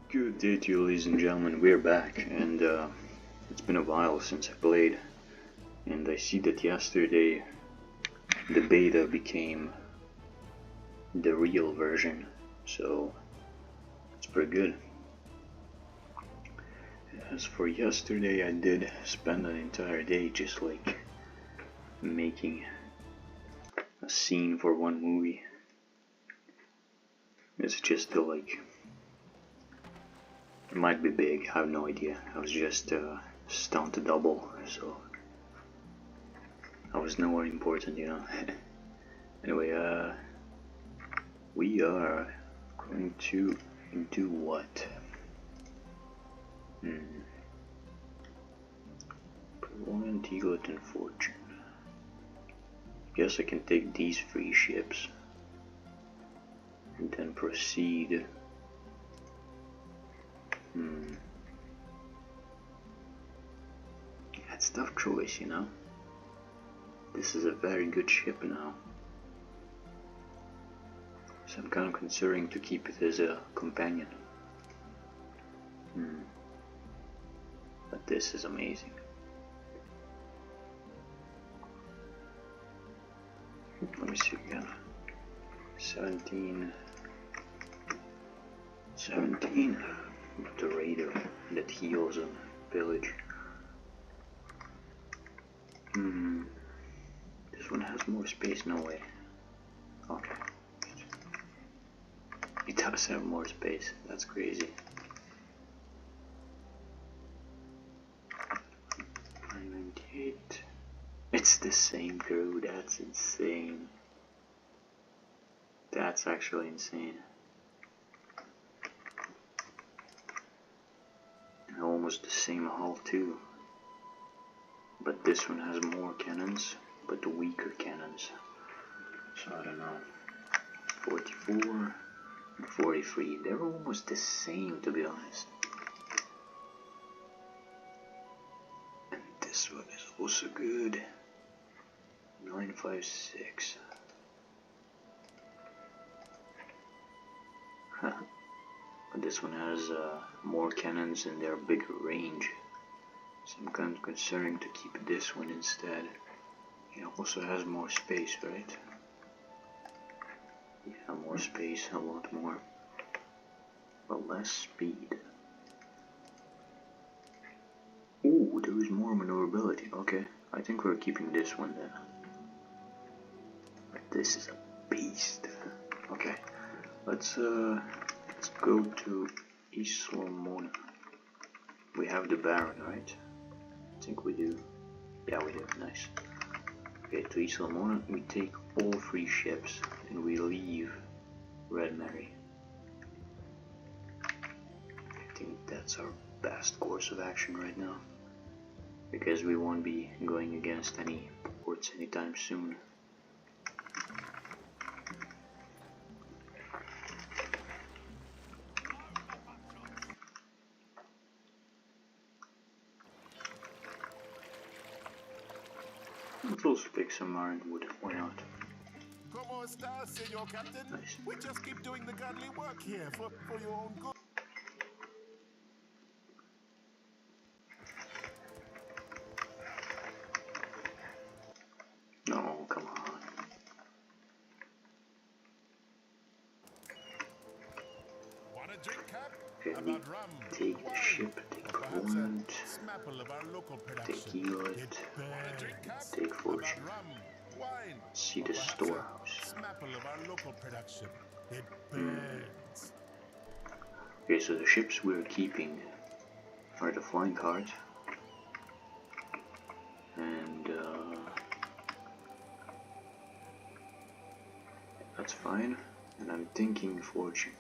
Good day to you, ladies and gentlemen. We're back, and it's been a while since I played, and I see that yesterday the beta became the real version, so it's pretty good. As for yesterday, I did spend an entire day just like making a scene for one movie. It's just still like, it might be big, I have no idea. I was just stunt double, so I was nowhere important, you know. Anyway, we are going to do what? Prolonged Eaglet and Fortune. Guess I can take these 3 ships and then proceed. That's a tough choice, you know. This is a very good ship now, so I'm kind of considering to keep it as a companion. But this is amazing. Let me see again. 17 with the raider that heals a village. This one has more space, no way. Okay. It does have more space, that's crazy. 998. It's the same crew, that's insane. That's actually insane. And almost the same hull too. But this one has more cannons, but weaker cannons. So I don't know. 44 and 43. They're almost the same, to be honest. And this one is also good. 956. But this one has more cannons and they're bigger range. So I'm kind of considering to keep this one instead. It also has more space, right? Yeah, more space, a lot more. But less speed. Ooh, there is more maneuverability. Okay, I think we're keeping this one then. But this is a beast. Okay, let's go to Isla Mona. We have the Baron, right? I think we do. Yeah, we do. Nice. Okay, to Isla Mona, we take all 3 ships and we leave Red Mary. I think that's our best course of action right now, because we won't be going against any ports anytime soon. Let's also pick some ironwood, why not? Nice. We just keep doing the godly work here for your own good. No, come on. Want a drink, Cap? Okay, we take the ship, take Colonies, take Eaglet, take Fortune. See the storehouse. Okay, so the ships we're keeping are the Flying Cart and that's fine. And I'm thinking Fortune,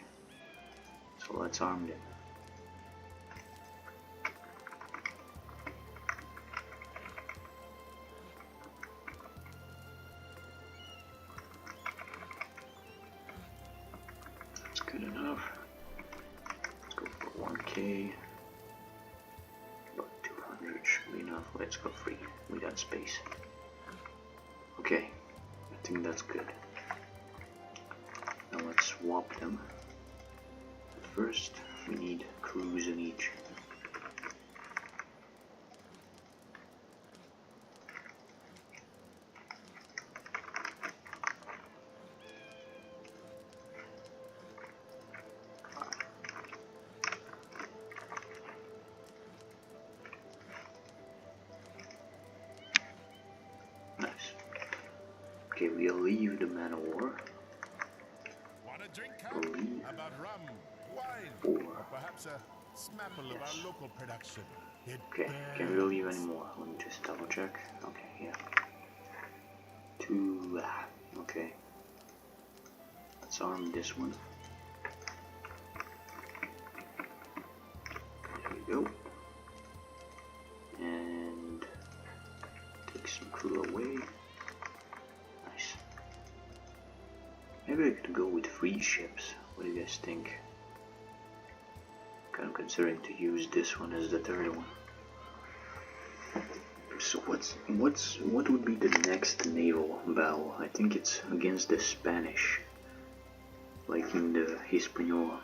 so let's arm them. Good enough. Let's go for 1k. About 200 should be enough. Let's go free. We got space. Okay, I think that's good. Now let's swap them. First, We need crews in each. Nice. Okay, we'll leave the man of war. Want a drink, Cap? Leave. About rum, wine, Or perhaps a smapple of our local production. It okay, can't really leave burns. anymore. Let me just double check. Okay, yeah. Two. Okay. Let's arm this one. There we go. And take some crew away. Nice. Maybe I could go with 3 ships. What do you guys think? Kind of considering to use this one as the third one. So what would be the next naval battle? I think it's against the Spanish, like in the Hispaniola.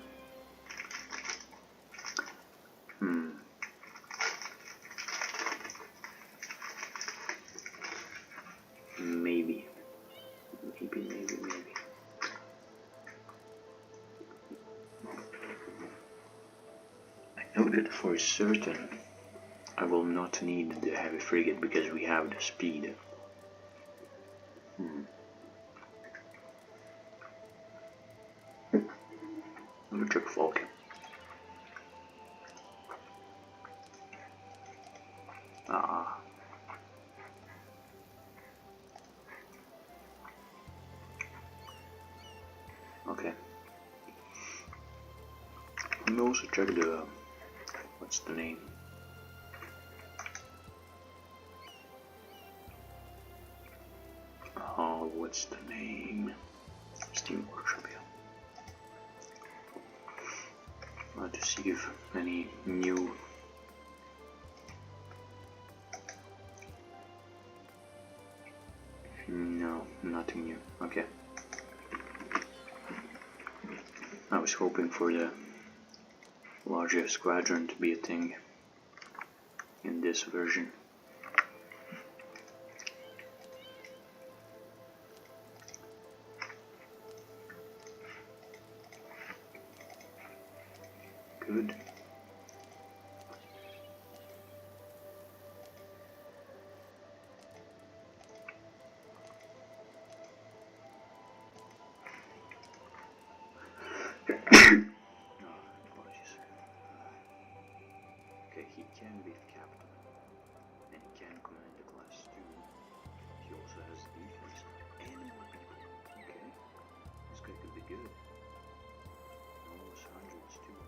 Maybe. I know that for certain I will not need the heavy frigate because we have the speed. Electric Falcon. Ah. Okay. Let me also check the, what's the name? Oh, what's the name? Steam Workshop, yeah. To see if any new no, nothing new. Okay. I was hoping for the larger squadron to be a thing in this version. Good. Apologies. Okay, he can be captain, and he can command the class 2. He also has defense and more people. Okay, this guy could be good. Almost hundreds too.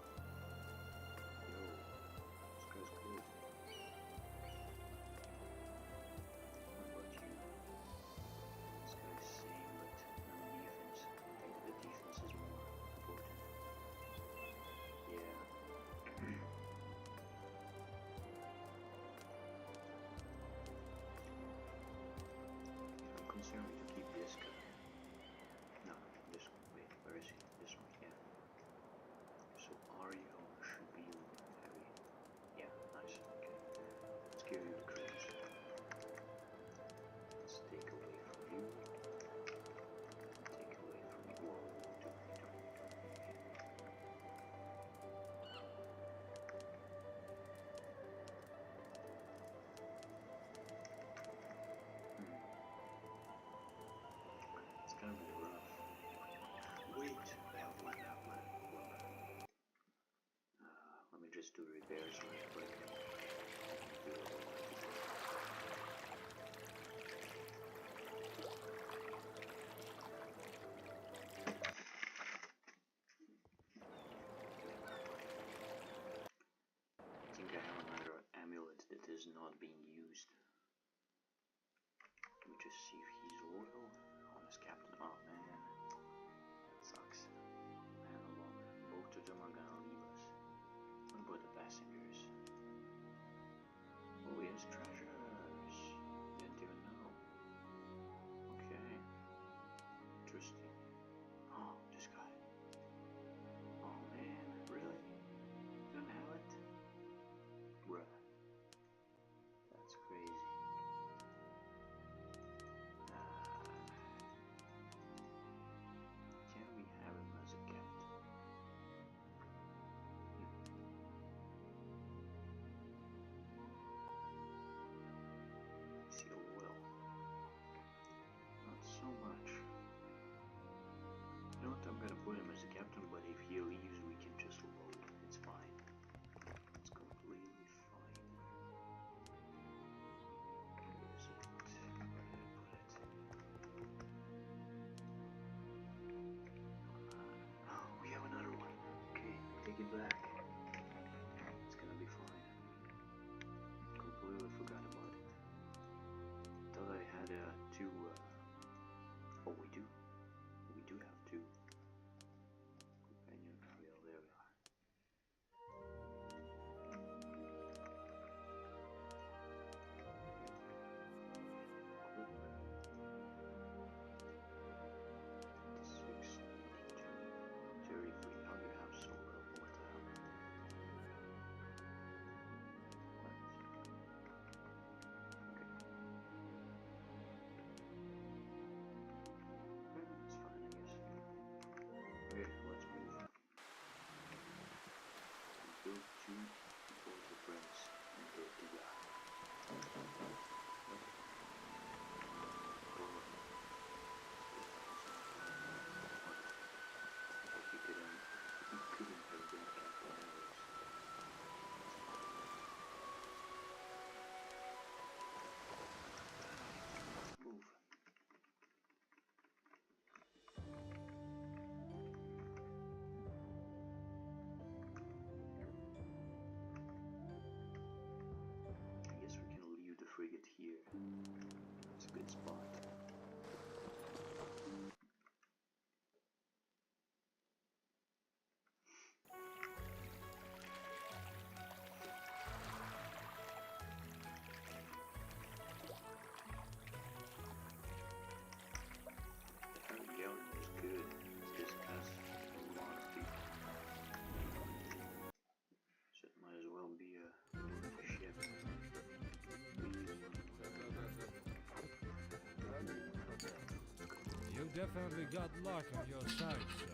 definitely got luck on your side, sir.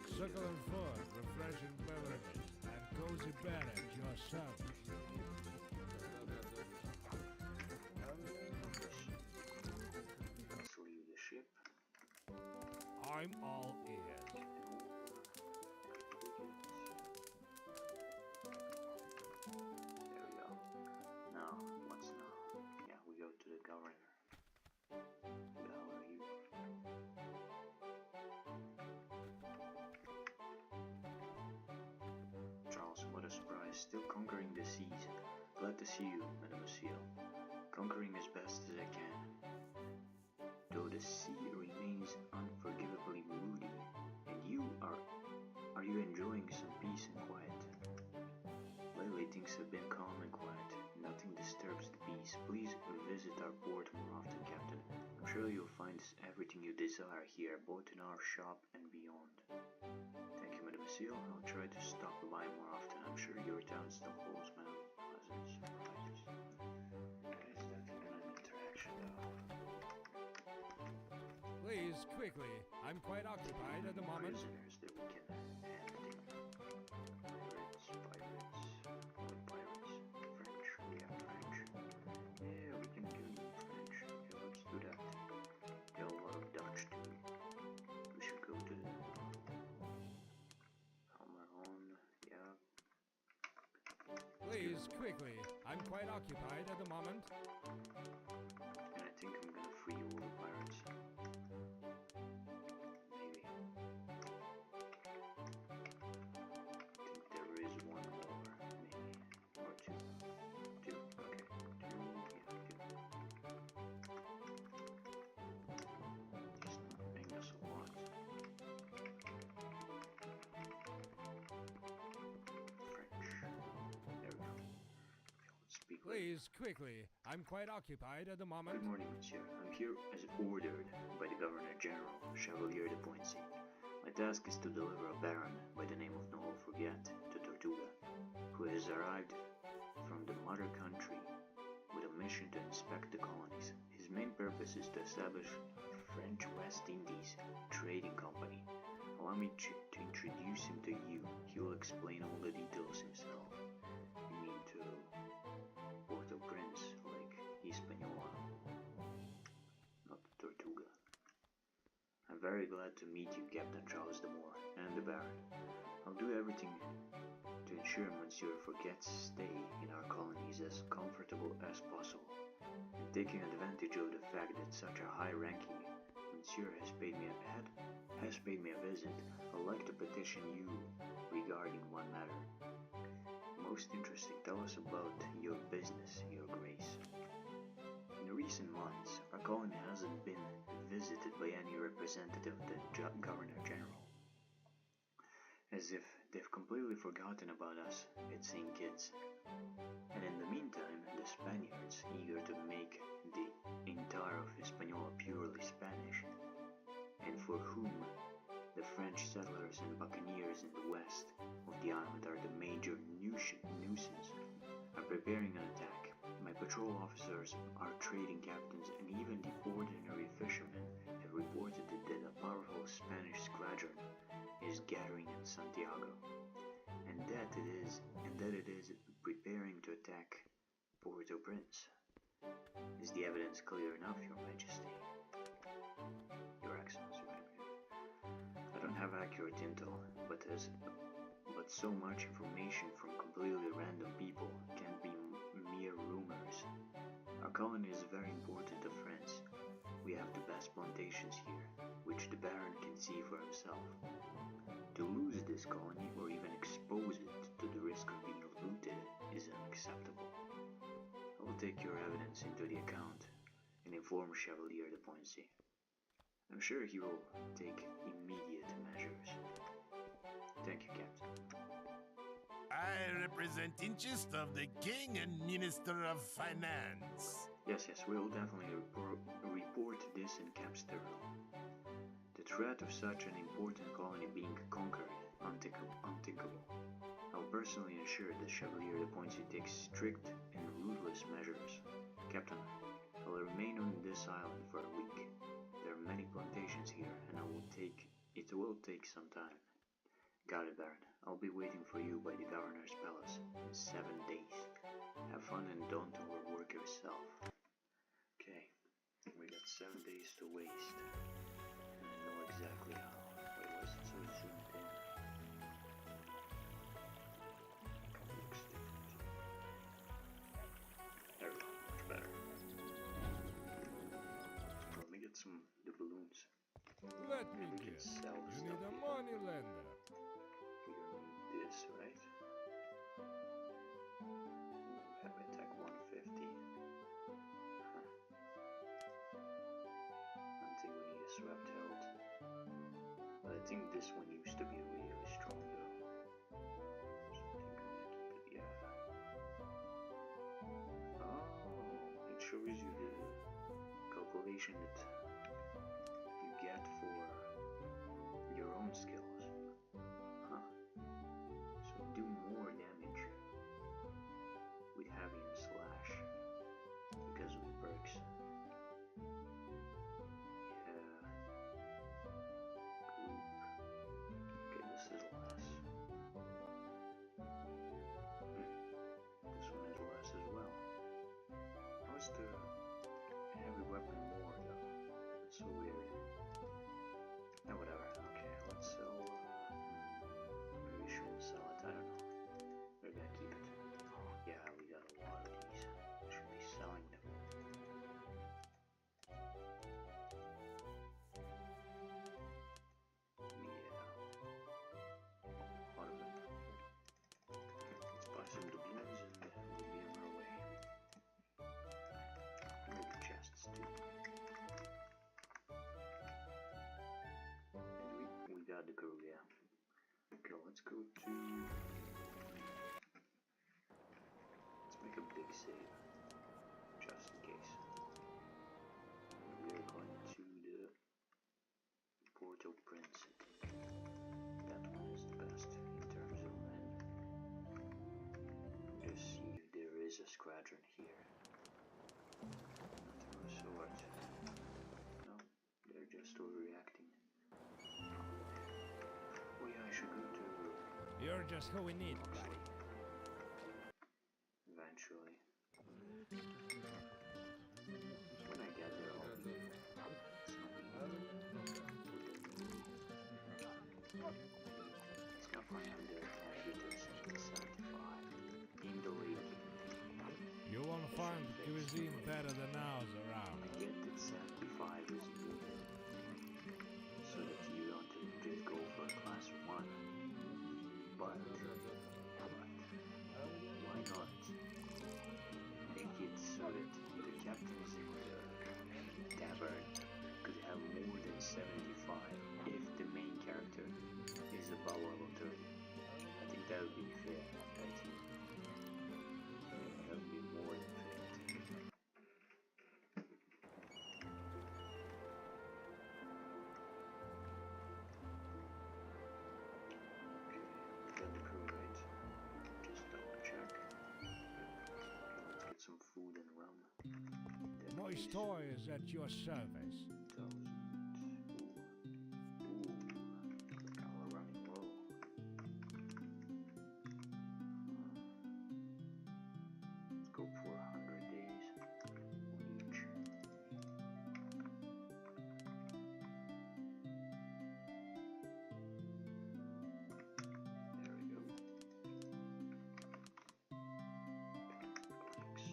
Succulent food, refreshing beverages, and cozy bed at your service. Let's leave the ship. I'm all ears. There we go. Now, what's now? Yeah, we go to the governor. Who the hell are you? Charles, what a surprise. Still conquering the seas. Glad to see you, Mademoiselle. Conquering as best as I can. Though the sea remains unforgivably moody, and you are you enjoying some peace and quiet? Lately things have been calm and quiet. Nothing disturbs the peace. Please visit our port more often, Captain. I'm sure you'll find everything you desire here, both in our shop and beyond. Thank you, Mademoiselle. I'll try to stop by more often. I'm sure your town still holds many pleasant surprises. That is definitely an interaction, though. Please, quickly. I'm quite occupied at the moment. Prisoners that we can hand in. Pirates, French, we have French. Yeah, we can do French. Okay, let's do that. Got a lot of Dutch too. We should go to Almaron, yeah. Please, quickly. I'm quite occupied at the moment. And I think I'm gonna free all the pirates. Maybe. I think there is one more, maybe. Or two. Two, okay. Two, yeah, two. Just not paying us a lot. French. There we go. Okay, let's speak. Please, quickly. I'm quite occupied at the Good moment. morning, monsieur. I'm here as ordered by the Governor General, Chevalier de Poincy. My task is to deliver a baron by the name of Noel Forget to Tortuga, who has arrived from the mother country with a mission to inspect the colonies. His main purpose is to establish a French West Indies trading company. Allow me to introduce him to you. He will explain all the details himself. You mean to Port-au-Prince, like Hispaniola, not Tortuga. I'm very glad to meet you, Captain Charles de Moor, and the Baron. I'll do everything to ensure Monsieur Forget's stay in our colonies as comfortable as possible. And taking advantage of the fact that such a high-ranking Monsieur has paid me a visit, I'd like to petition you regarding one matter. Most interesting, tell us about your business, Your Grace. In recent months, our colony hasn't been visited by any representative of the Governor General. As if they've completely forgotten about us, it seems kids. And in the meantime, the Spaniards, eager to make the entire of Hispaniola purely Spanish, and for whom the French settlers and buccaneers in the west of the island are the major nuisance, are preparing an attack. My patrol officers, our trading captains, and even the ordinary fishermen have reported that a powerful Spanish squadron is gathering in Santiago, and that it is preparing to attack Port-au-Prince. Is the evidence clear enough, Your Majesty? Your Excellency. I don't have accurate intel, but so much information from completely random people can't be mere rumors. Our colony is very important to France. We have the best plantations here, which the Baron can see for himself. To lose this colony or even expose it to the risk of being looted is unacceptable. I will take your evidence into the account and inform Chevalier de Poincy. I'm sure he will take immediate measures. Thank you, Captain. I represent interest of the King and Minister of Finance. Yes, we'll definitely report this in Capsтервille. The threat of such an important colony being conquered, unthinkable. I'll personally ensure the Chevalier de Poincy takes strict and ruthless measures. Captain, I will remain on this island for a week. There are many plantations here, and it will take some time. Got it, Baron. I'll be waiting for you by the Governor's Palace in 7 days. Have fun and don't overwork yourself. Okay, we got 7 days to waste. And I know exactly how. Wait, why is it so zoomed in? Looks different. There we go, much better. Let me get the balloons. Let me We can guess. sell You stuff need a here. money lender. We don't need this, right? Heavy attack 150. Huh. I think we need a swept health. But I think this one used to be really strong though. So I think I'm gonna keep it, yeah. Oh, it shows you the calculation that you get for your own skills. Huh. So do more damage with heavy and slash because of the perks. Yeah. Group. Okay, this is less. This one is less as well. How is the heavy weapon more though? That's so weird. Oh, whatever. Okay, let's sell. Maybe we shouldn't sell it. I don't know. Maybe I keep it. Oh, yeah, we got a lot of these. Should be selling them. Yeah. A lot of them. Let's buy some doubloons and we'll be on our way. Maybe chests too. And we got the crew, yeah. Okay, let's go to... Let's make a big save. Just in case. We are going to the Porto Prince, I think. That one is the best in terms of men. Just see if there is a squadron here. Nothing of the sort. No, they're just overreacting. Oh yeah, I should go to You're just who we need, buddy. Oxley. Eventually. When I get there, I'll be... It's not It's got 500 hitters and 75 in the league. You won't find cuisine better than ours I around. get that 75 is good, so that you don't just go for class 1. But why not make it so that the captains in the tavern could have more than 75 if the main character is above level 30? I think that would be fair, right? That would be more than fair, I think. Okay, we got the crew, right? Just double check. Okay, let's get some food and rum. My store is at your service. 1,000. Ooh. Now we're running low. Let's go for 100 days on each. There we go. Thanks.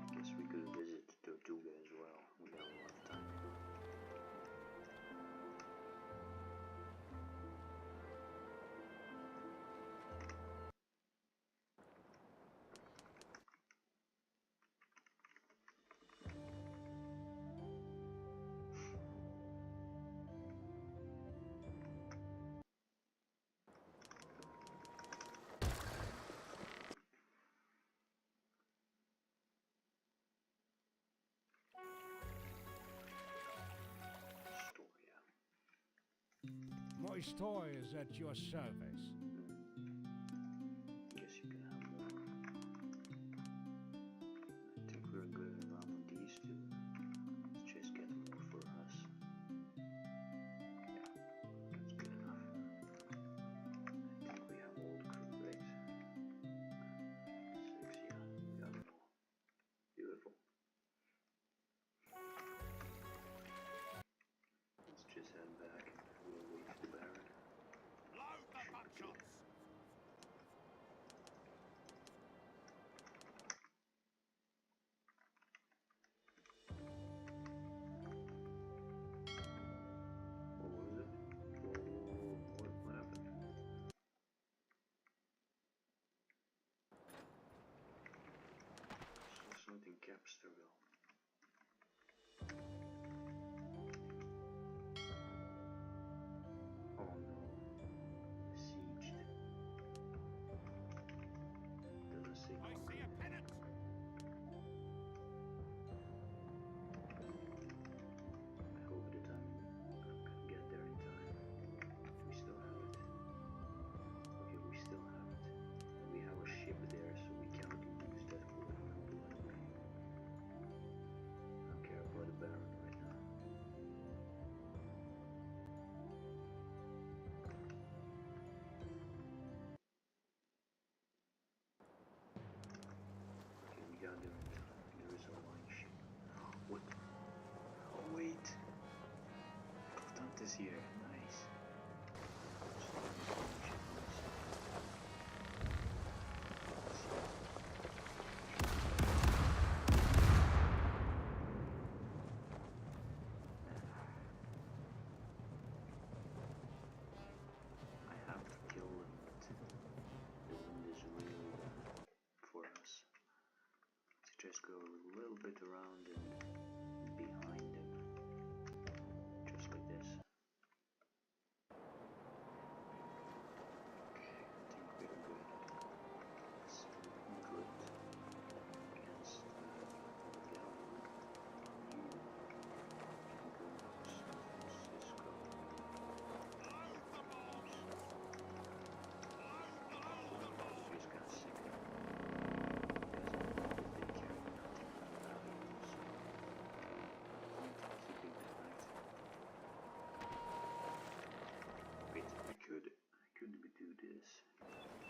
I guess we could visit Tortuga as well. We got a lot of time. Storia. My store is at your service. Crapsterville. Oh no. Besieged. Doesn't signal. I see a pennant! I hope the time can get there in time. We still have it. Okay, we still have it. We have a ship there, so we cannot use that colonial blue anyway. I don't care about the Baron right now. Okay, we got there in time. There is a line ship. What? Oh wait! Clotant is here. Nice. I have to kill them, but the wind is really bad for us. To just go a little bit around and behind them, just like this. Okay, I think we're good. It's good against the galleon. You can go to San Francisco. Just got sick of it. Because they carry nothing valuable, so keeping that right. Wait, I could do this. Okay,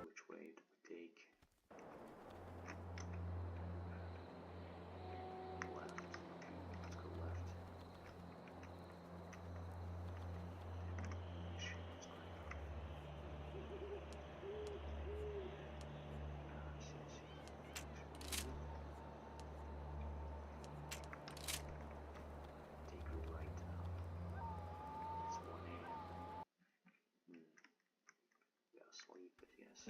which way do we take? Left. Okay, let's go left. Shit, what's going on? Ah, I see, I see. Take a right now. It's 1 a.m. Yeah, sleep, I guess.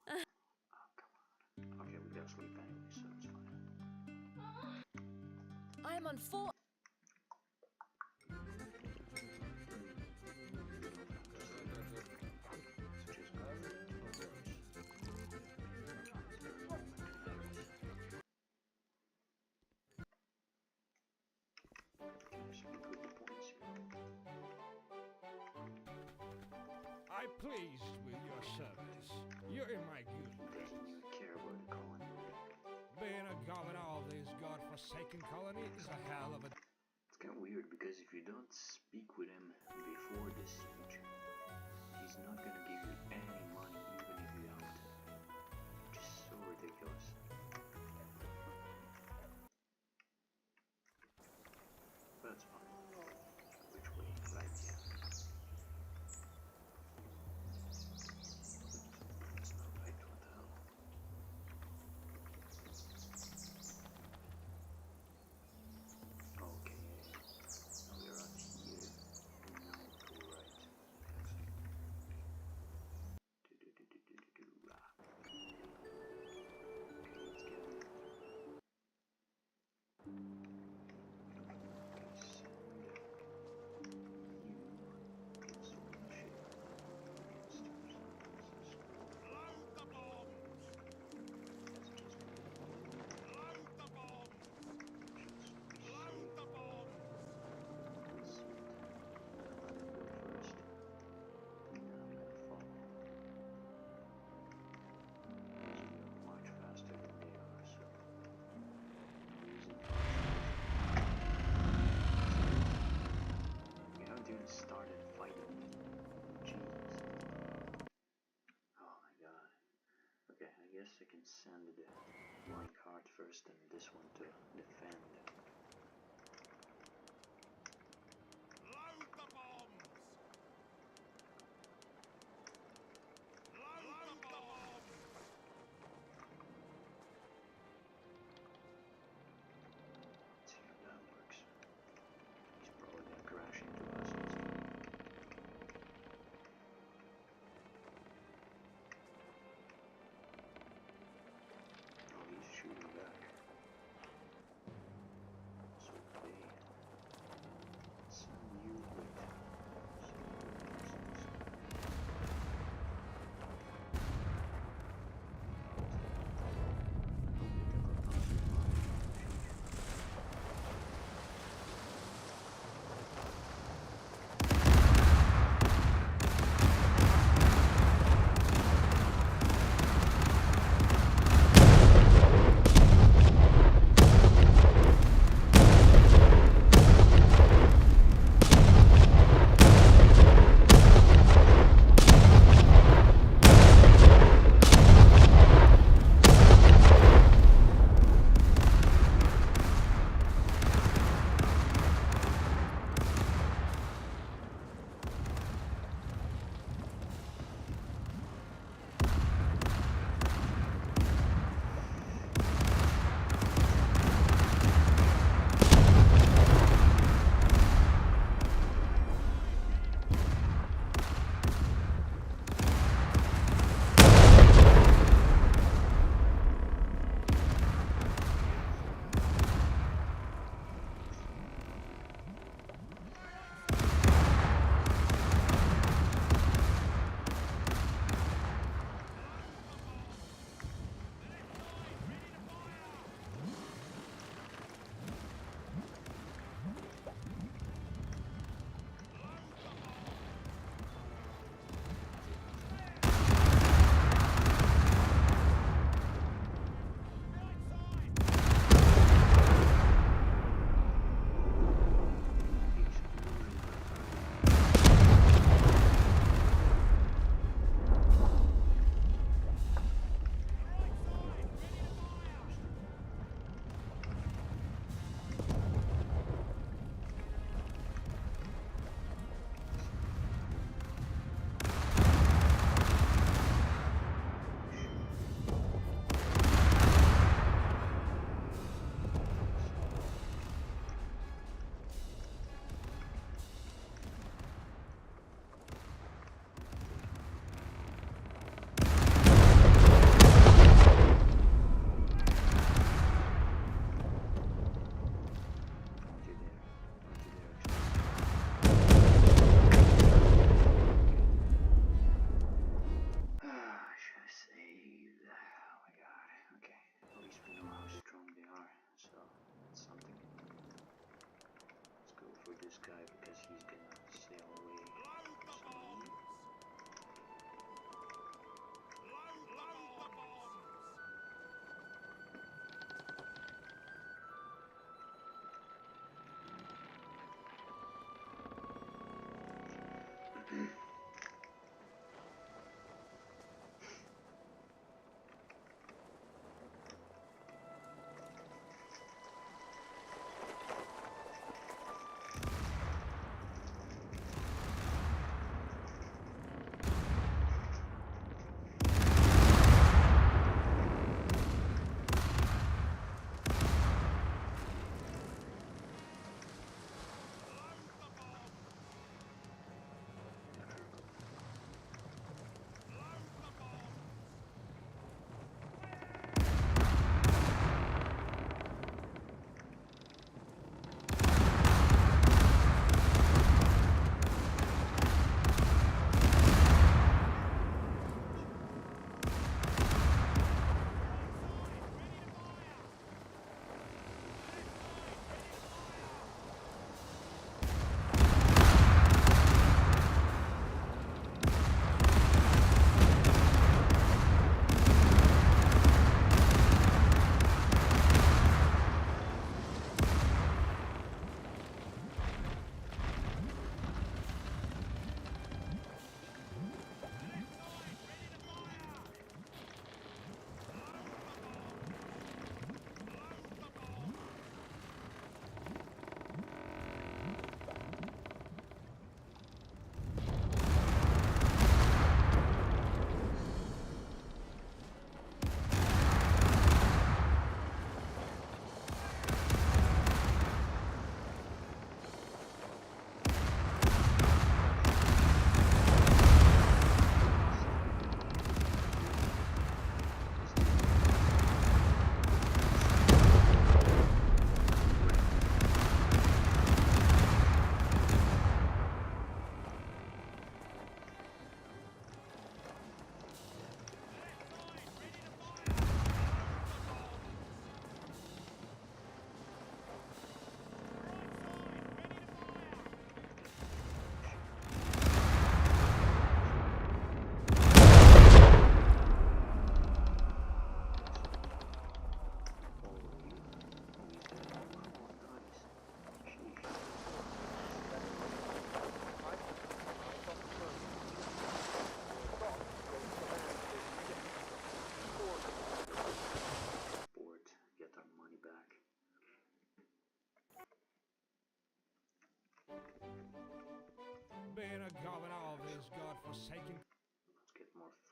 Oh, come on. Okay, we gotta sleep anyway, so it's fine. I am on 4. I'm pleased with your service. You're in my good Doesn't graces. even care about the colony. Being a governor of this godforsaken colony is a hell of a... It's kind of weird because if you don't speak with him before the siege, he's not gonna give you any money even if you helped him. Which is so ridiculous. That's fine. Which way? Right, yeah. It's not right, what the hell? Okay, now we're out here. Now go right. Okay, let's get it. Load the bombs! Load the bombs! Load the bombs! Much faster than they are, so we haven't even started fighting yet. Jesus. Oh my god. Okay, I guess I can send the flying cart first and this one to defend. Load the bombs! Load the bombs! Let's see how that works. He's probably gonna crash into us this time.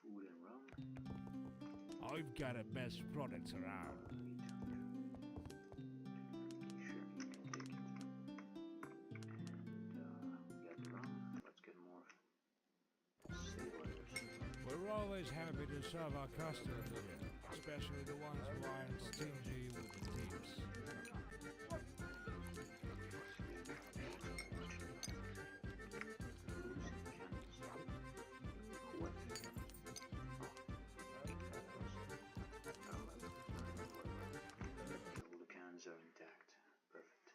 food and rum. I've got the best products around. 800. Sure, you can take it. And we got the rum. Let's get more sailors. We're always happy to serve our customers here, especially the ones who aren't stingy with the tips. All the cans are intact. Perfect.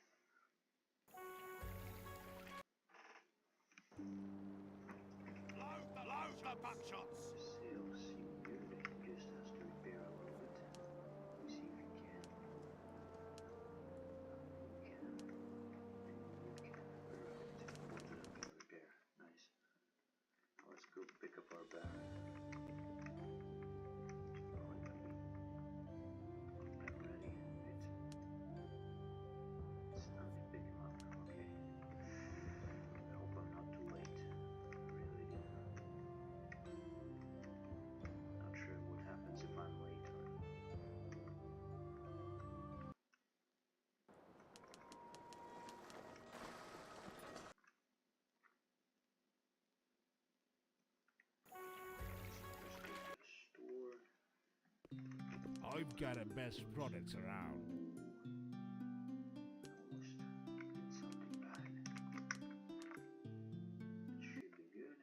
Load the buckshots! Sails seem good. He just has to repair a little bit. Let me see if he can. He can. Perfect. Both of them can repair. Nice. Let's go pick up our baron. I'm ready. It's time to pick him up. Okay. I hope I'm not too late. Really. Not sure what happens if I'm late. Store. I've got the best products around. Almost did something bad. It should be good.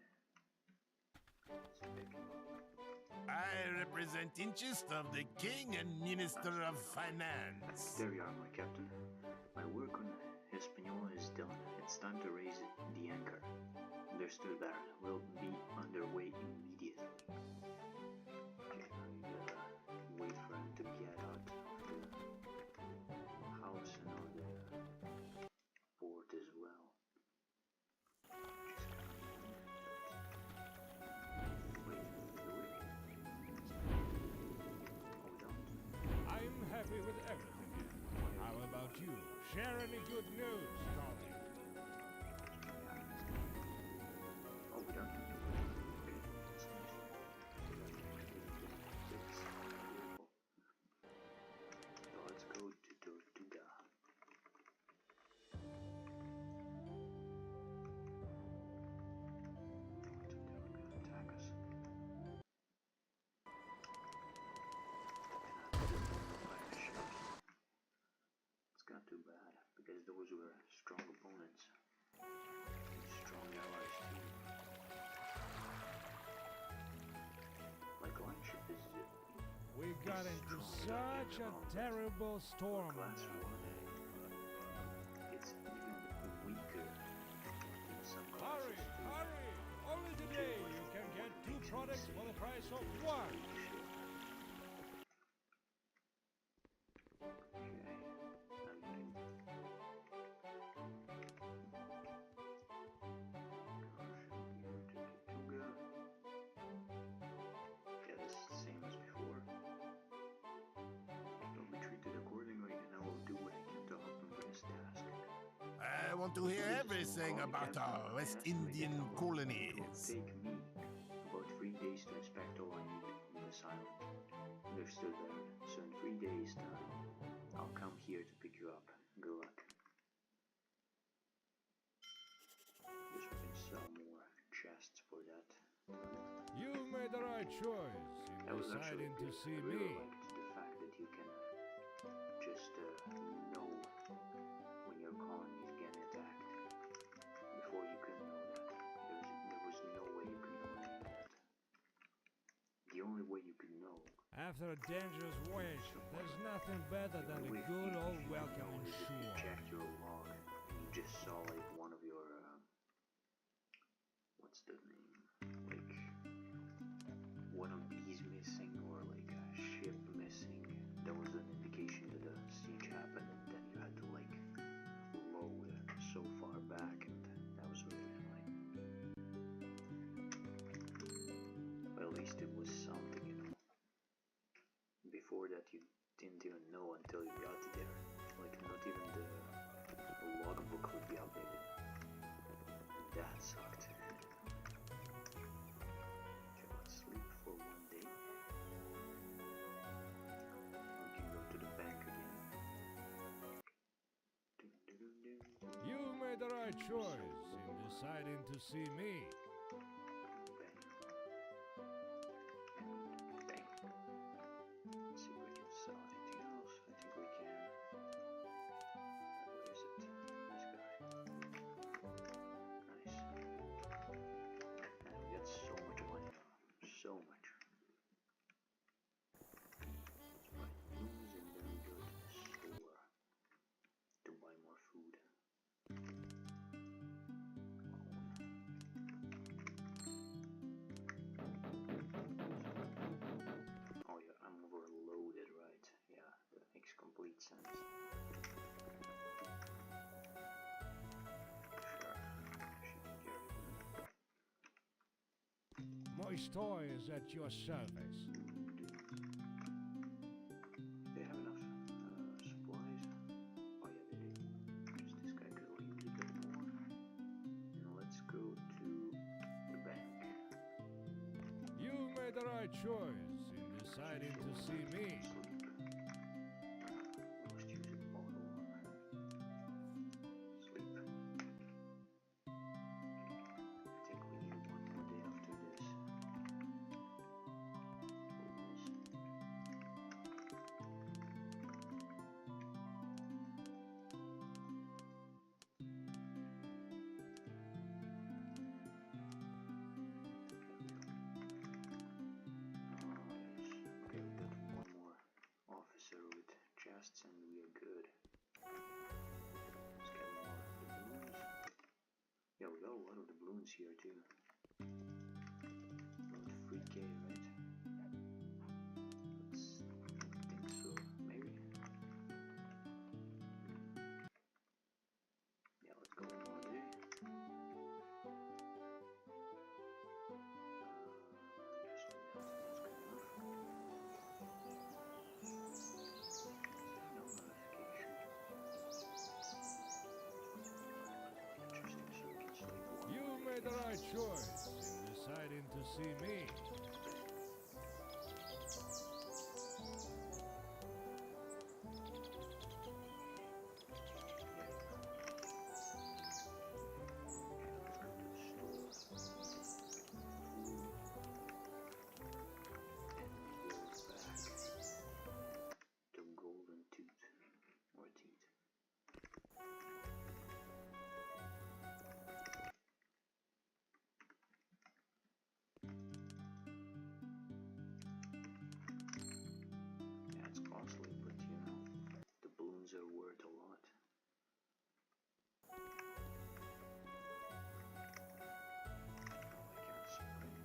Let's pick him up. I represent interests of the King and Minister of Finance. There you are, my captain. My work on Hispaniola is done. It's time to raise the anchor. Understood, Baron. We'll be underway immediately. Okay, I wait for him to get out of the house and on the port as well. Wait, hold on. I'm happy with everything here. How about you? Share any good news, colleague? Oh, we don't. Okay, that's nice. So let's go to Tortuga. They're gonna attack us. It's not too bad because those were strong opponents. Strong allies too. My clan ship is We got into such a terrible storm on class that 1. day. It's even weaker in some Hurry, classes too. hurry! Only today you can get 2 products for the price of 1. Okay, I'm getting Tortuga. Yeah, this is the same as before. They'll be treated accordingly, and I will do what I can to help them with this task. I want to hear everything about our West Indian It colonies. will take me about 3 days to inspect all I need in this island. Understood, Baron. So in 3 days' time, I'll come here to pick you up. Good luck. Guess we can sell more chests for that. You made the right choice That in was actually deciding to good. see I really me. liked the fact that you can just know when your colony is getting attacked. Before you couldn't know that. There was no way you could know any of that. The only way you could know. After a dangerous voyage, there's nothing better than a good old welcome on If you shore. checked your log and you just saw like one of your what's the name? Like one of these missing or like a ship missing. That was an indication that a siege happened, and then you had to like load so far back, and that was really annoying. But at least it was something, you know. Before that, you didn't even know until you got there. Like, not even the logbook would be updated. That sucked. Okay, let's sleep for choice in deciding to see me. Bang. And bang. Let's see if we can sell anything else. I think we can. Where is it? This guy. Nice. And we got so much money now. So much. Right, blues, and then we go to the store to buy more food. Oh yeah, I'm overloaded, right? Yeah, that makes complete sense. Sure, she can carry them. My store is at your service. They have enough supplies. Oh yeah, they do. Just this guy could leave a little bit more. And let's go to the bank. You made the right choice in deciding to see me. Sleep. Must use a bottle. Sleep. I think we need one more day after this. Okay, we got one more officer with chests and we are good. Let's get more doubloons. Yeah, we got a lot of doubloons here too. About 3k, right? Let's think so, maybe? Yeah, let's go one more day. Just that's good enough. No notification. Interesting, so we can sleep one You more made day. the right choice in deciding to see me. Golden tooth or teeth. Yeah, it's costly, but you know, the balloons are worth a lot. I can't sprint.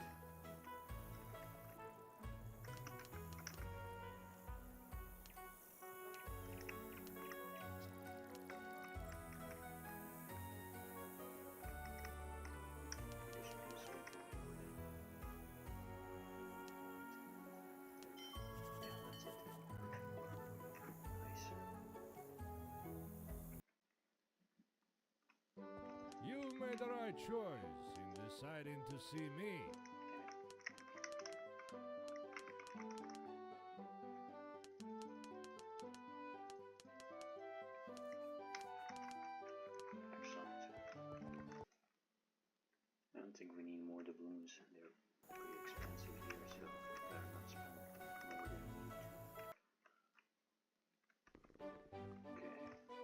You made the right choice in deciding to see me. Excellent. I don't think we need more doubloons. They're pretty expensive here, so better not spend more than we need. Okay.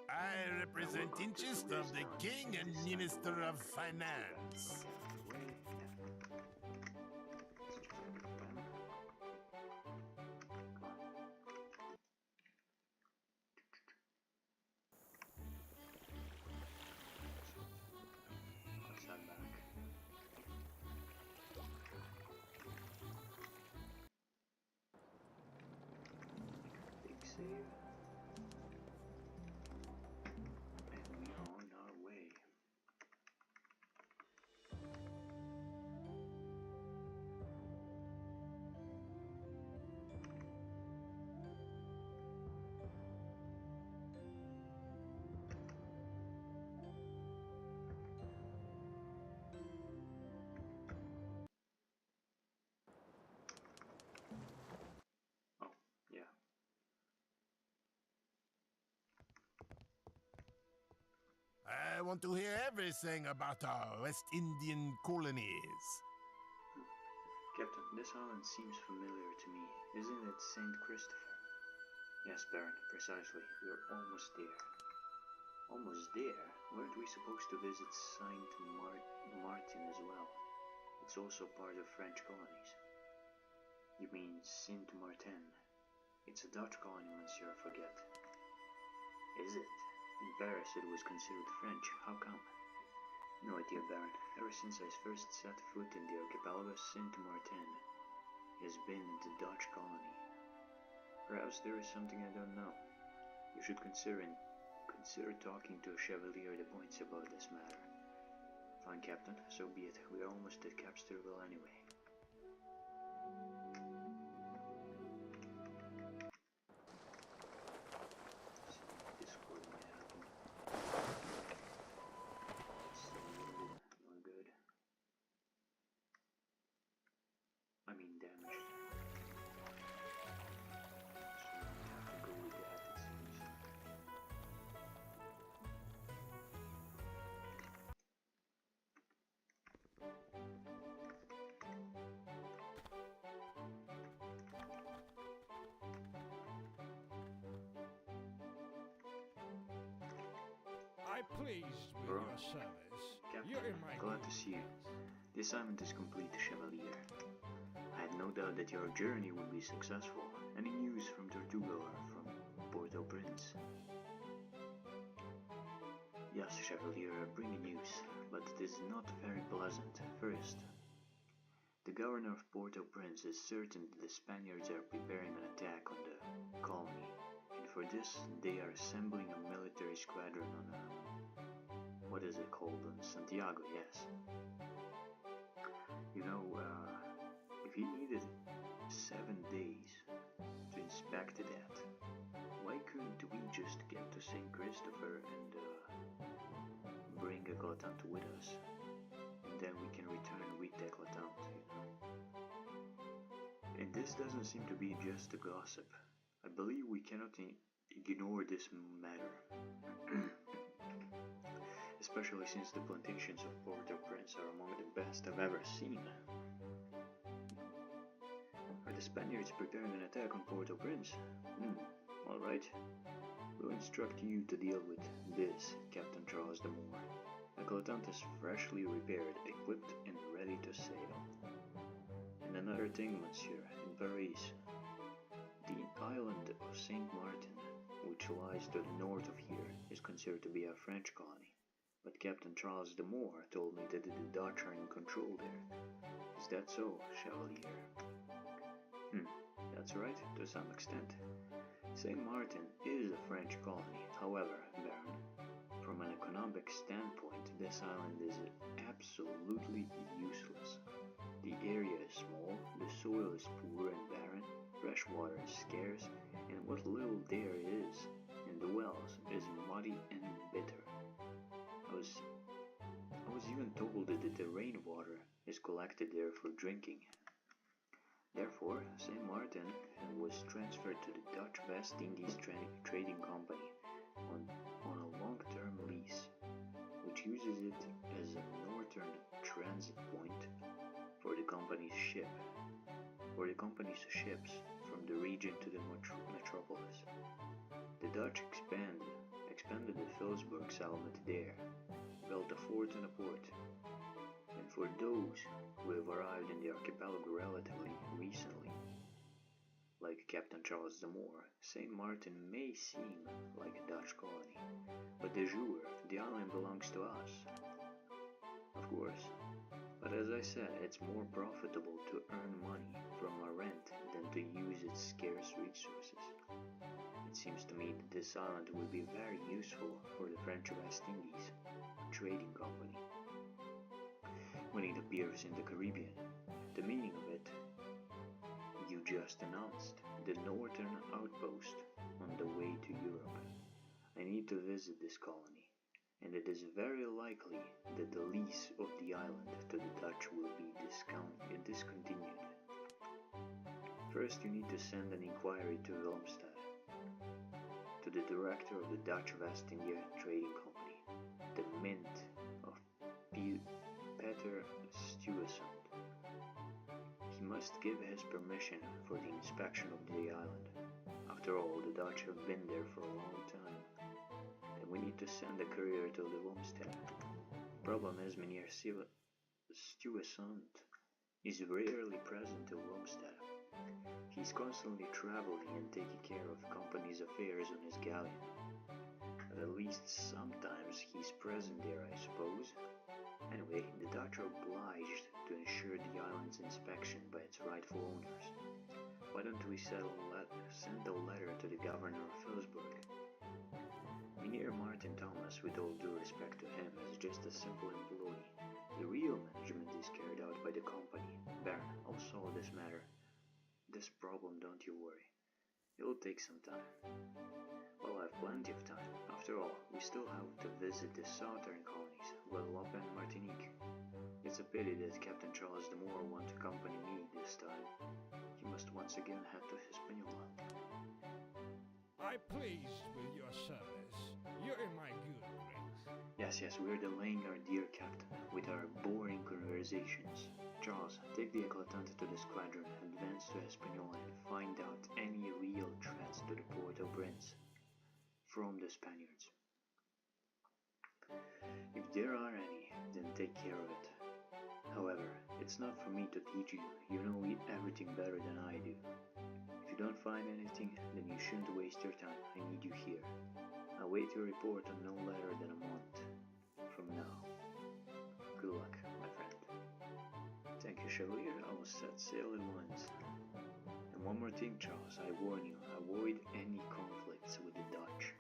I represent interest of the King and Minister of Finance. Let's head back. Big save. And we are on our way. want to hear everything about our West Indian colonies. Captain, this island seems familiar to me. Isn't it St. Christopher? Yes, Baron, precisely. We're almost there. Almost there? Weren't we supposed to visit Saint Martin as well? It's also part of French colonies. You mean Saint Martin? It's a Dutch colony, Monsieur, forget. Is it? In Paris it was considered French. How come? No idea, Baron. Ever since I first set foot in the archipelago, Saint Martin has been the Dutch colony. Perhaps there is something I don't know. You should consider talking to a Chevalier de Points about this matter. Fine, Captain. So be it. We are almost at Capsterville anyway. Discord might happen. Not good. I mean damaged. So we have to go with that, it seems. I pleased with Bro. your service. Captain, You're in my glad to good see you. hands. The assignment is complete, Chevalier. I had no doubt that your journey would be successful. Any news from Tortuga or from Port-au-Prince? Yes, Chevalier, bringing news, but it is not very pleasant. First, the governor of Port-au-Prince is certain that the Spaniards are preparing an attack on the colony, and for this they are assembling a military squadron on what is it called? On Santiago, yes. You know, if he needed 7 days to inspect that, why couldn't we just get to St. Christopher and bring Eclatante with us? And then we can return with Eclatante, you know? And this doesn't seem to be just a gossip. I believe we cannot ignore this matter. Especially since the plantations of Port-au-Prince are among the best I've ever seen. Are the Spaniards preparing an attack on Port-au-Prince? Alright. We'll instruct you to deal with this, Captain Charles de Moore. Eclatante is freshly repaired, equipped, and ready to sail. And another thing, Monsieur, in Paris, the island of Saint Martin, which lies to the north of here, is considered to be a French colony. But Captain Charles de Moore told me that the Dutch are in control there. Is that so, Chevalier? That's right, to some extent. Saint Martin is a French colony. However, Baron, from an economic standpoint, this island is absolutely useless. The area is small, the soil is poor and barren, fresh water is scarce, and what little there is in the wells is muddy and bitter. I was even told that the rainwater is collected there for drinking. Therefore, Saint Martin was transferred to the Dutch West Indies Trading Company on a long-term lease, which uses it as a northern transit point for the company's ships from the region to the metropolis. The Dutch expanded the Philipsburg settlement there, built a fort and a port, and for those who have arrived in the archipelago relatively recently, like Captain Charles de Moore, Saint Martin may seem like a Dutch colony, but de jure, the island belongs to us. Of course, but as I said, it's more profitable to earn money from a rent than to use its scarce resources. It seems to me that this island will be very useful for the French West Indies Trading Company when it appears in the Caribbean. The meaning of it, you just announced, the northern outpost on the way to Europe. I need to visit this colony, and it is very likely that the lease of the island to the Dutch will be discontinued. First, you need to send an inquiry to Willemstad, to the director of the Dutch West India Trading Company. the mint of Peter Stuyvesant. He must give his permission for the inspection of the island. After all, the Dutch have been there for a long time. Then we need to send a courier to the homestead. Problem is, Mynheer Stuyvesant is rarely present at Homestead. He's constantly traveling and taking care of company's affairs on his galleon. But at least sometimes he's present there, I suppose. Anyway, the Dutch are obliged to ensure the island's inspection by its rightful owners. Why don't we send a letter to the governor of Philipsburg? Mynheer Martin Thomas, with all due respect to him, is just a simple employee. The real management is carried out by the company. Baron, I'll solve this matter. This problem, don't you worry. It'll take some time. Well, I have plenty of time. After all, we still have to visit the southern colonies, Guadeloupe and Martinique. It's a pity that Captain Charles de Moor won't accompany me this time. He must once again head to Hispaniola. I pleased with your service. You're in my good grace. Yes, we're delaying our dear captain with our boring conversations. Charles, take the Eclatante to the squadron, advance to Hispaniola, and find out any real threats to the Port-au-Prince from the Spaniards. If there are any, then take care of it. However, it's not for me to teach you. You know everything better than I do. If you don't find anything, then you shouldn't waste your time. I need you here. I'll wait your report on no later than a month from now. Good luck, my friend. Thank you, Chevalier. I will set sail at once. And one more thing, Charles. I warn you, avoid any conflicts with the Dutch.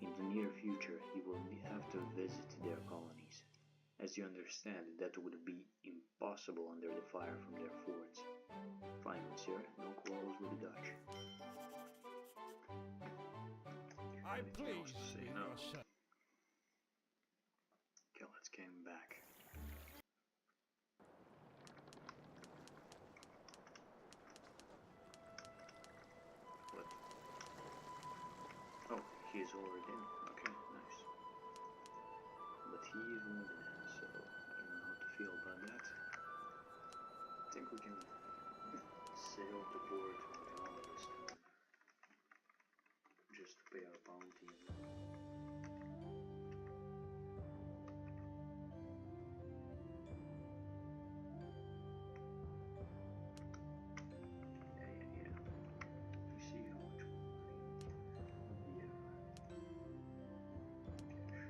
In the near future, you will have to visit their colonies. As you understand, that would be impossible under the fire from their forts. Fine, monsieur. No quarrels with the Dutch. I Anything else pleased to say? with No. your service. Okay, let's get him back. What? Oh, he is already in. Okay, nice. But he is wounded, so I don't know how to feel about that. I think we can sail to port Guatemala this time. Just to pay our bounty. Yeah. You see how much money we have. Cash.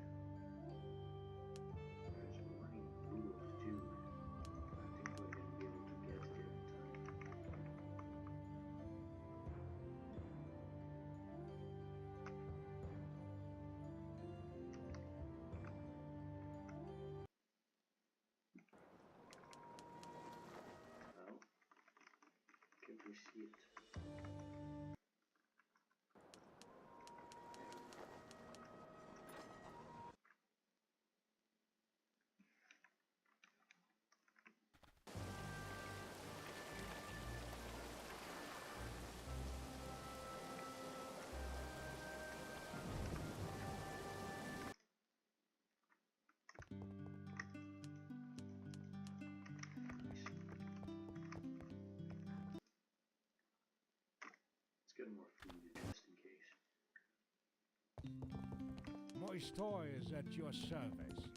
There's money in blue too. I think we're gonna be able to get there in time. Well, can't we see it? Nice. Let's get more food just in case. My store is at your service.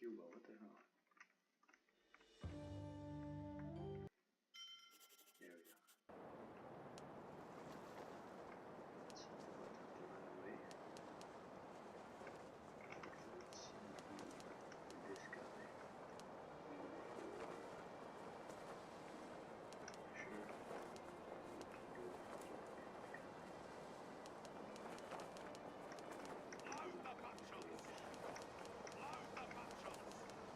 tuba, what the hell? There we go. Let's let them run away. Let's see this guy. Sure. Load the butchers! Load the butchers!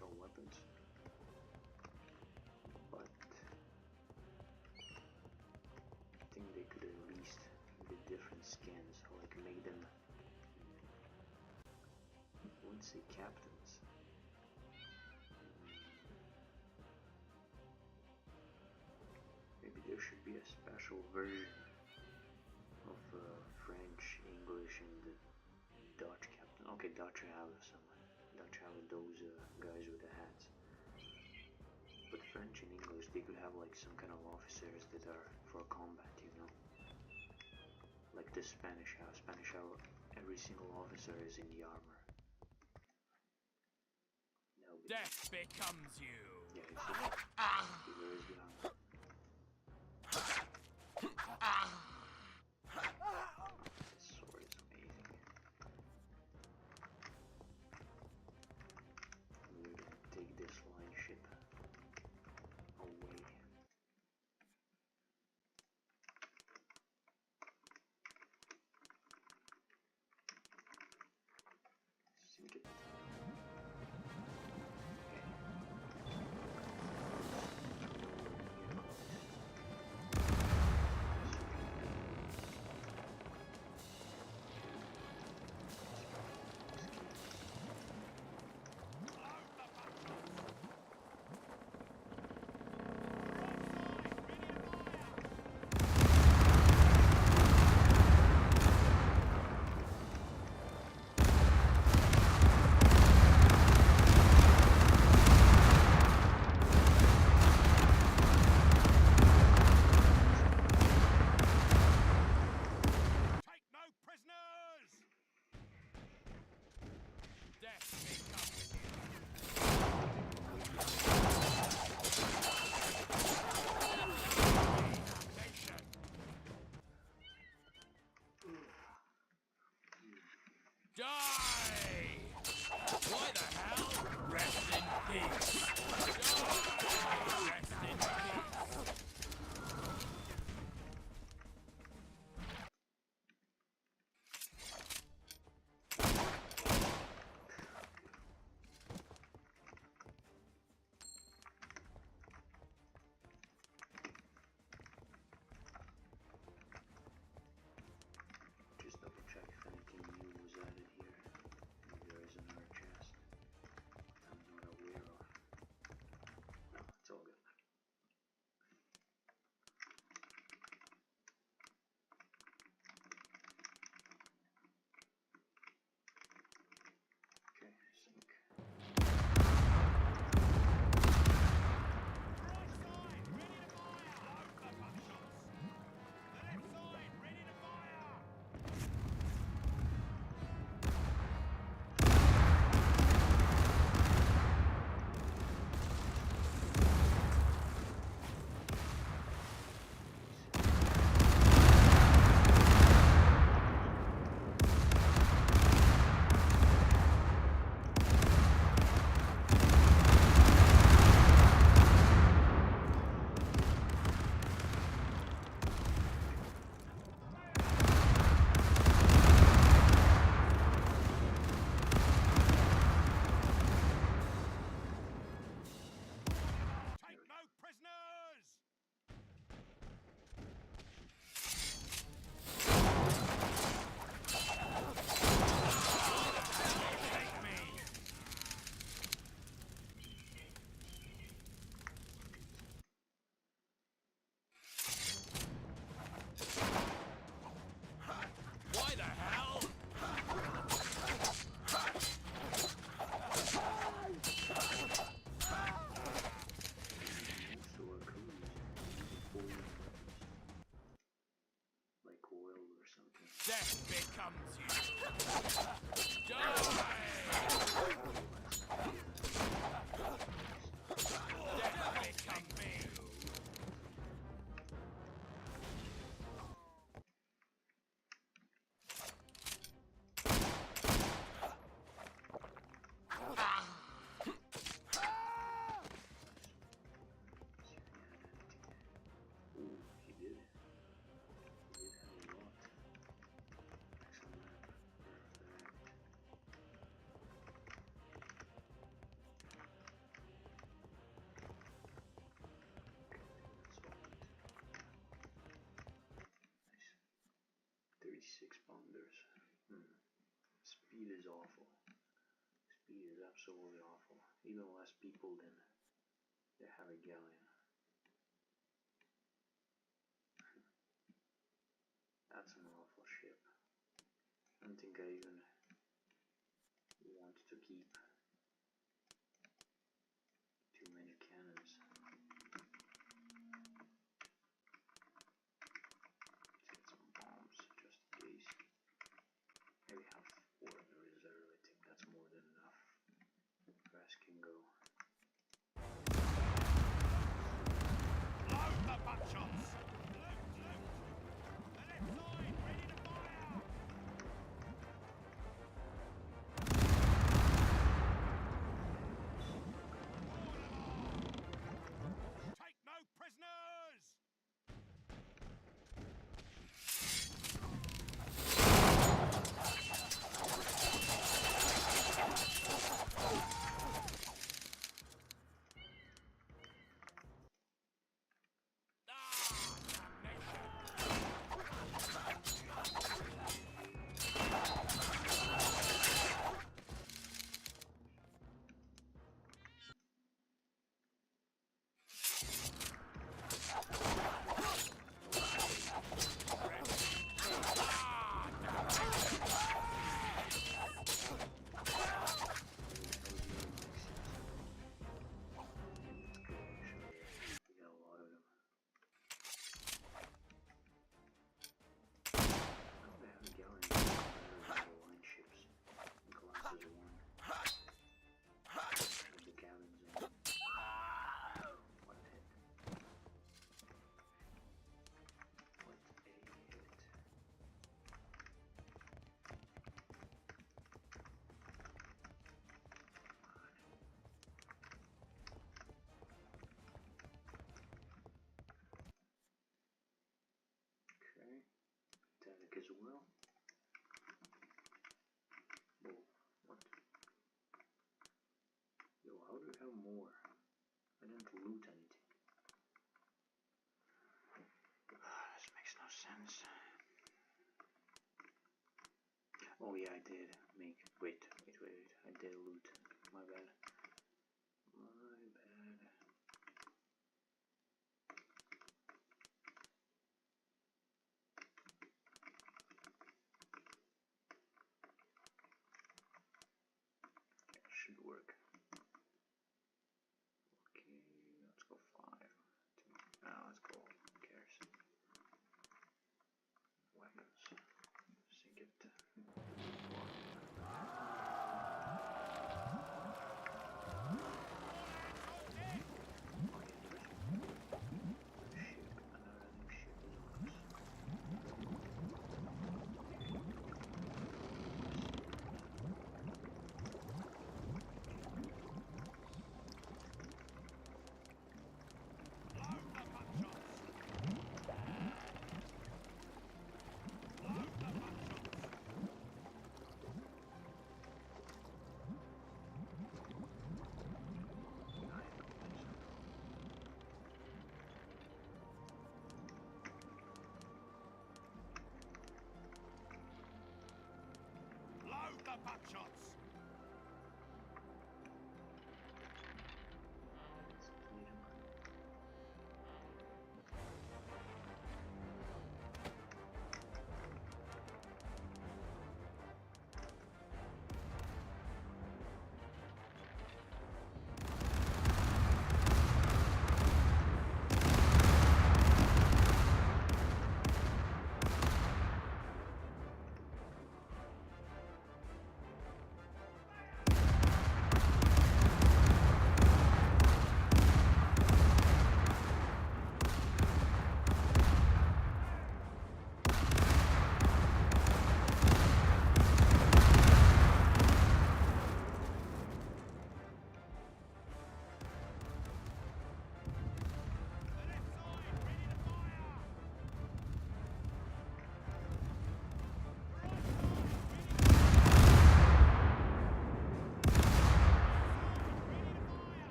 special weapons, but I think they could at least get different skins, like make them, I wouldn't say captains. Maybe there should be a special version of French, English, and Dutch captain. Okay, Dutch have some. Dutch have those guys with the hats. But French and English, they could have like some kind of officers that are for combat, you know? Like the Spanish have. Spanish have every single officer is in the armor. Death becomes you. Yeah, you see? He wears the armor. This sword is amazing. We're gonna take this line ship away. Sink it. Die! Why the hell? Rest in peace. Die! Rest in peace. Just double check if anything new was added here. Maybe there is another chest I'm not aware of. No, it's all good. Okay, sink. Why the hell? Also a colonies using like oil or something. Death becomes you. Die! Death becomes me. Ooh, he did. He did have a lot. Excellent. Perfect. absolutely awful. Even less people than they have a galleon. That's an awful ship. I don't think I even want to keep too many cannons. Let's get some bombs just in case. Maybe have 4 in reserve. I think that's more than enough. Grass can go. Load the buckshots! Loot, loot! The left side, ready to fire! Take no prisoners! We got a lot of them. Oh, they have a galleon. Line ships. Glasses are one. And the cabins in. What a hit. What a hit. Okay. Attack as well. Whoa, what? Yo, how do we have more? I didn't loot anything. This makes no sense. Oh yeah, I did make. Wait. I did loot. My bad. My bad. It should work. Okay, let's go 5. 2. Let's go. Who cares? Weapons. Sink it.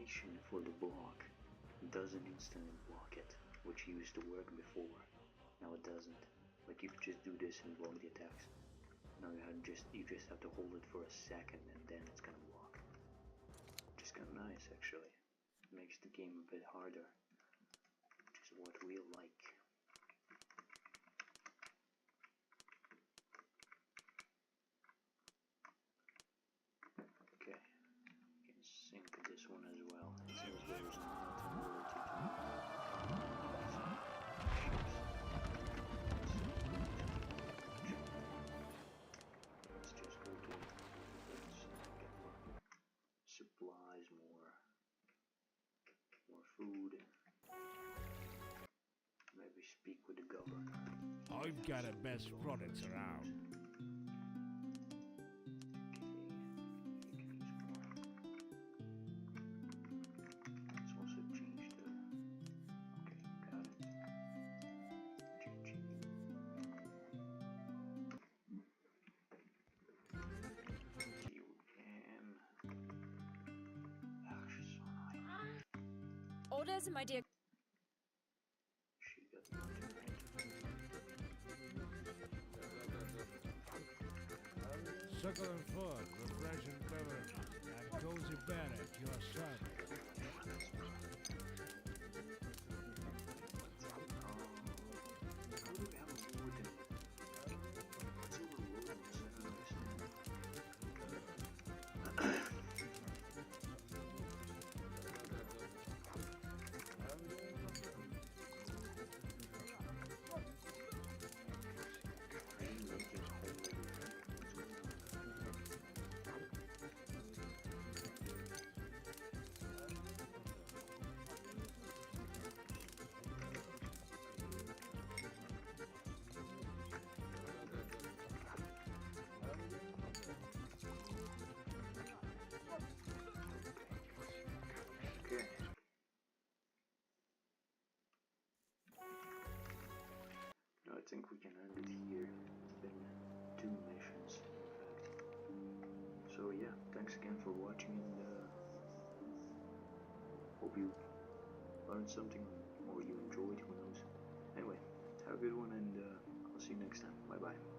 animation for the block doesn't instantly block it, which used to work before. Now it doesn't. Like you could just do this and block the attacks. Now you just have to hold it for a second and then it's gonna block. Which is kinda nice actually. It makes the game a bit harder. Which is what we like. Okay. You can sync this one as well. It says there's not ability to let's just go to let's get more supplies, more food. Maybe speak with the governor. I've got the best products around. Let's also change the. Okay, got it. GG. GM. Ah, she's so annoying. Orders, my dear. She got nothing right. Succulent food, refreshing beverages, and cozy bed at your service. How do we have a more than what's overloading this? I don't understand. Train making homemade food. What's going on? Okay. No, I think we can end it here. It's been 2 missions, in fact. So yeah, thanks again for watching and hope you learned something or you enjoyed, who knows. Anyway, have a good one and I'll see you next time. Bye bye.